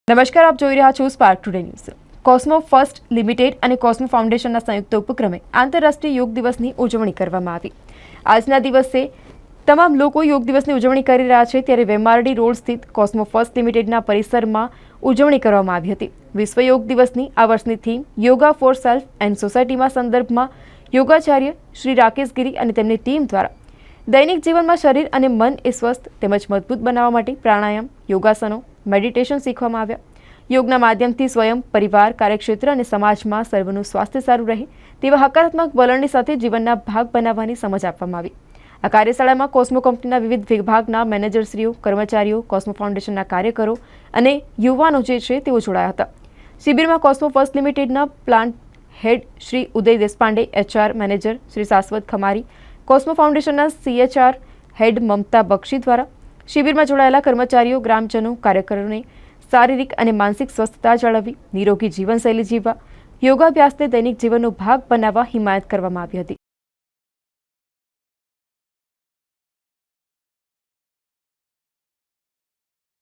નમસ્કાર, આપ જોઈ રહ્યા છો spark today news. કોસ્મો first limited અને કોસ્મો ફાઉન્ડેશનના સંયુક્ત ઉપક્રમે આંતરરાષ્ટ્રીય યોગ દિવસની ઉજવણી કરવામાં આવી। આજના દિવસે તમામ લોકો યોગ દિવસની ઉજવણી કરી રહ્યા છે, ત્યારે વેમારડી રોડ સ્થિત કોસ્મો ફર્સ્ટ લિમિટેડના પરિસરમાં ઉજવણી કરવામાં આવી હતી। વિશ્વ યોગ દિવસની આ વર્ષની theme yoga for self and સોસાયટીમાં સંદર્ભમાં યોગાચાર્ય શ્રી રાકેશ ગિરી અને તેમની ટીમ દ્વારા દૈનિક જીવનમાં શરીર અને મન એ સ્વસ્થ તેમજ મજબૂત બનાવવા માટે પ્રાણાયામ, યોગાસનો, મેડિટેશન શીખવામાં આવ્યા। યોગના માધ્યમથી સ્વયં, પરિવાર, કાર્યક્ષેત્ર અને સમાજમાં સર્વનું સ્વાસ્થ્ય સારું રહે તેવા હકારાત્મક વલણની સાથે જીવનના ભાગ બનાવવાની સમજ આપવામાં આવી। આ કાર્યશાળામાં કોસ્મો કંપનીના વિવિધ વિભાગના મેનેજરશ્રીઓ, કર્મચારીઓ, કોસ્મો ફાઉન્ડેશનના કાર્યકરો અને યુવાનો જે છે તેઓ જોડાયા હતા। શિબિરમાં કોસ્મો ફર્સ્ટ લિમિટેડના પ્લાન્ટ હેડ શ્રી ઉદય દેશપાંડે, HR મેનેજર શ્રી શાશ્વત ખમારી, કોસ્મો ફાઉન્ડેશનના CHR હેડ મમતા બક્ષી દ્વારા શિબિરમાં જોડાયેલા કર્મચારીઓ, ગ્રામજનો, કાર્યકરોને શારીરિક અને માનસિક સ્વસ્થતા જાળવવી, નિરોગી જીવનશૈલી જીવવા, યોગાભ્યાસને દૈનિક જીવનનો ભાગ બનાવવા હિમાયત કરવામાં આવી હતી।